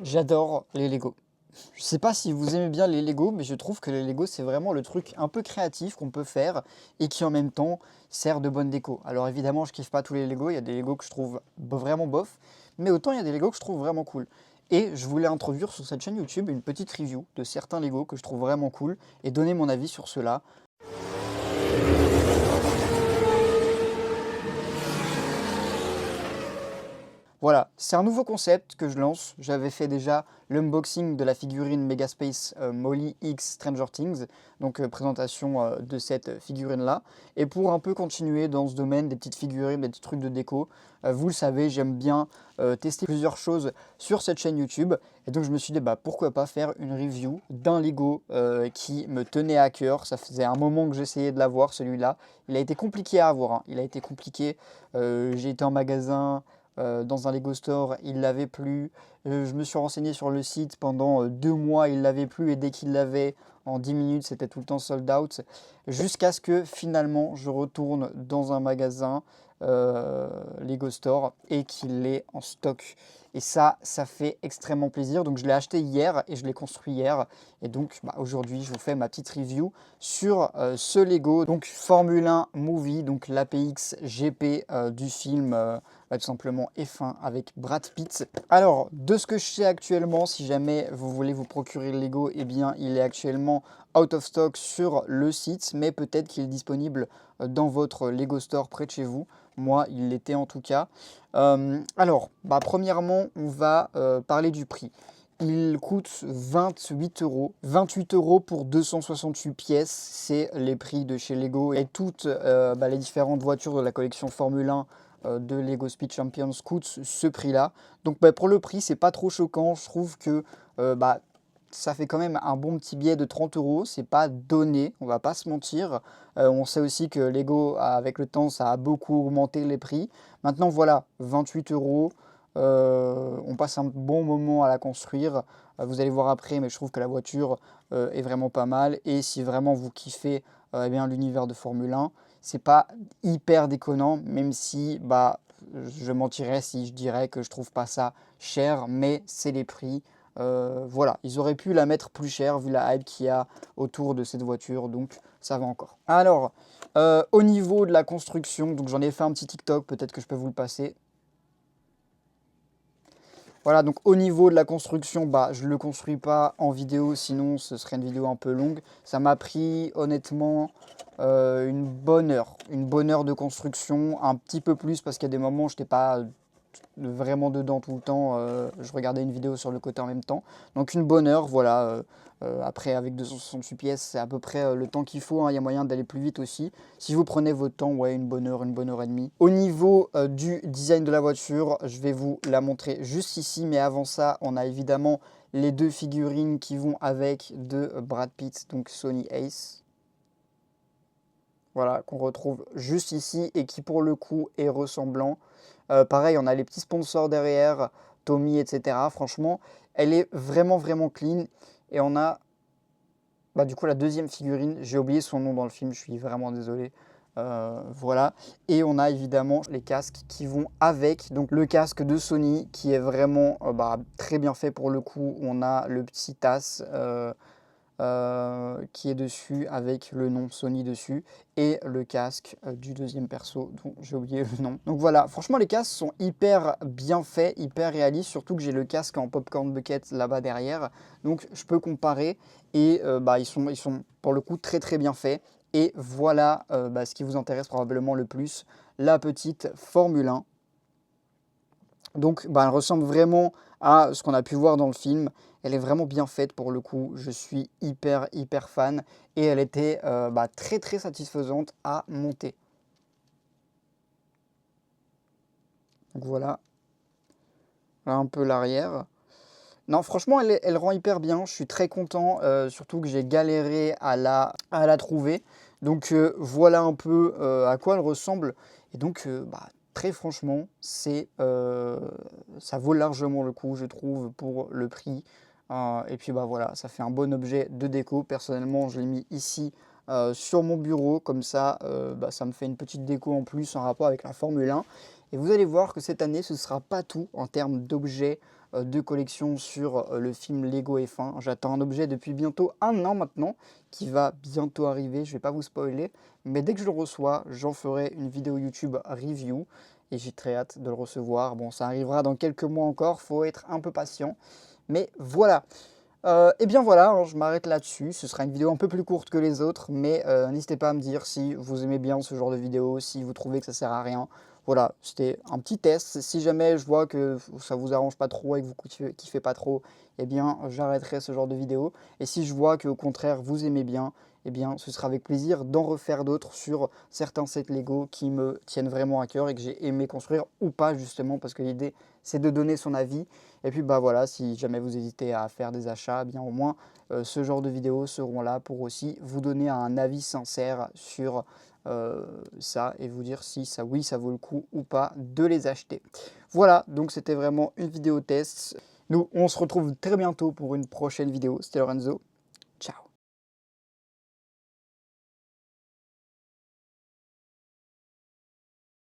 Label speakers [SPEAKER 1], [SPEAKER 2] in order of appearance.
[SPEAKER 1] J'adore les Lego. Je sais pas si vous aimez bien les Lego, mais je trouve que les Lego, c'est vraiment le truc un peu créatif qu'on peut faire et qui en même temps sert de bonne déco. Alors évidemment, je kiffe pas tous les Lego, il y a des Lego que je trouve vraiment bof, mais autant il y a des Lego que je trouve vraiment cool. Et je voulais introduire sur cette chaîne YouTube une petite review de certains Lego que je trouve vraiment cool et donner mon avis sur ceux-là. Voilà, c'est un nouveau concept que je lance. J'avais fait déjà l'unboxing de la figurine Megaspace Molly X Stranger Things, donc présentation de cette figurine-là. Et pour un peu continuer dans ce domaine des petites figurines, des petits trucs de déco, vous le savez, j'aime bien tester plusieurs choses sur cette chaîne YouTube. Et donc je me suis dit, bah, pourquoi pas faire une review d'un Lego qui me tenait à cœur. Ça faisait un moment que j'essayais de l'avoir, celui-là. Il a été compliqué à avoir, hein. Il a été compliqué. J'ai été en magasin dans un Lego Store, il l'avait plus. Je me suis renseigné sur le site pendant 2 mois, il l'avait plus et dès qu'il l'avait, en 10 minutes, c'était tout le temps sold out. Jusqu'à ce que finalement je retourne dans un magasin Lego Store et qu'il l'ait en stock. Et ça fait extrêmement plaisir. Donc je l'ai acheté hier et je l'ai construit hier. Et donc bah, aujourd'hui, je vous fais ma petite review sur ce Lego. Donc Formule 1 Movie, donc l'APX GP du film tout simplement F1 avec Brad Pitt. Alors, de ce que je sais actuellement, si jamais vous voulez vous procurer le Lego, eh bien, il est actuellement out of stock sur le site, mais peut-être qu'il est disponible dans votre Lego Store près de chez vous. Moi, il l'était en tout cas. Alors, bah, premièrement, on va parler du prix. Il coûte 28 euros. 28 euros pour 268 pièces, c'est les prix de chez Lego. Et toutes bah, les différentes voitures de la collection Formule 1 de Lego Speed Champions coûtent ce prix-là. Donc bah, pour le prix, c'est pas trop choquant. Je trouve que bah, ça fait quand même un bon petit billet de 30 euros. C'est pas donné, on va pas se mentir. On sait aussi que Lego, avec le temps, ça a beaucoup augmenté les prix. Maintenant, voilà, 28 euros. On passe un bon moment à la construire. Vous allez voir après, mais je trouve que la voiture est vraiment pas mal. Et si vraiment vous kiffez eh bien, l'univers de Formule 1, c'est pas hyper déconnant, même si bah, je mentirais si je dirais que je trouve pas ça cher, mais c'est les prix. Voilà, ils auraient pu la mettre plus chère vu la hype qu'il y a autour de cette voiture, donc ça va encore. Alors, au niveau de la construction, donc j'en ai fait un petit TikTok, peut-être que je peux vous le passer. Voilà, donc au niveau de la construction, bah, je ne le construis pas en vidéo, sinon ce serait une vidéo un peu longue. Ça m'a pris honnêtement une bonne heure de construction, un petit peu plus parce qu'il y a des moments où je n'étais pas vraiment dedans tout le temps. Je regardais une vidéo sur le côté en même temps. Donc une bonne heure, voilà. Après, avec 268 pièces, c'est à peu près le temps qu'il faut, hein. Il y a moyen d'aller plus vite aussi. Si vous prenez votre temps, ouais, une bonne heure et demie. Au niveau du design de la voiture, je vais vous la montrer juste ici. Mais avant ça, on a évidemment les deux figurines qui vont avec de Brad Pitt, donc Sony Ace. Voilà, qu'on retrouve juste ici et qui pour le coup est ressemblant. Pareil, on a les petits sponsors derrière, Tommy, etc. Franchement, elle est vraiment clean. Et on a bah, du coup la deuxième figurine, j'ai oublié son nom dans le film, je suis vraiment désolé. Voilà. Et on a évidemment les casques qui vont avec. Donc le casque de Sony qui est vraiment bah, très bien fait pour le coup. On a le petit tas qui est dessus avec le nom Sony dessus et le casque du deuxième perso dont j'ai oublié le nom. Donc voilà, franchement les casques sont hyper bien faits, hyper réalistes, surtout que j'ai le casque en popcorn bucket là-bas derrière. Donc je peux comparer et bah, ils sont pour le coup très bien faits. Et voilà bah, ce qui vous intéresse probablement le plus, la petite Formule 1. Donc, bah, elle ressemble vraiment à ce qu'on a pu voir dans le film. Elle est vraiment bien faite pour le coup. Je suis hyper fan. Et elle était bah, très satisfaisante à monter. Donc voilà, là un peu l'arrière. Non, franchement, elle rend hyper bien. Je suis très content, surtout que j'ai galéré à la trouver. Donc voilà un peu à quoi elle ressemble. Et donc, bah, très franchement, ça vaut largement le coup, je trouve, pour le prix. Et puis bah voilà, ça fait un bon objet de déco. Personnellement, je l'ai mis ici sur mon bureau. Comme ça, bah, ça me fait une petite déco en plus en rapport avec la Formule 1. Et vous allez voir que cette année, ce ne sera pas tout en termes d'objets de collection sur le film Lego F1. J'attends un objet depuis bientôt 1 an maintenant, qui va bientôt arriver, je ne vais pas vous spoiler, mais dès que je le reçois, j'en ferai une vidéo YouTube review, et j'ai très hâte de le recevoir. Bon, ça arrivera dans quelques mois encore, faut être un peu patient, mais voilà. Et bien voilà, hein, je m'arrête là-dessus. Ce sera une vidéo un peu plus courte que les autres, mais n'hésitez pas à me dire si vous aimez bien ce genre de vidéo, si vous trouvez que ça sert à rien. Voilà, c'était un petit test. Si jamais je vois que ça vous arrange pas trop et que vous kiffez pas trop, eh bien j'arrêterai ce genre de vidéo. Et si je vois qu'au contraire vous aimez bien, eh bien ce sera avec plaisir d'en refaire d'autres sur certains sets Lego qui me tiennent vraiment à cœur et que j'ai aimé construire ou pas justement, parce que l'idée c'est de donner son avis. Et puis bah voilà, si jamais vous hésitez à faire des achats, eh bien au moins ce genre de vidéos seront là pour aussi vous donner un avis sincère sur ça et vous dire si ça oui ça vaut le coup ou pas de les acheter. Voilà, donc c'était vraiment une vidéo test. Nous on se retrouve très bientôt pour une prochaine vidéo. C'était Lorenzo. Ciao.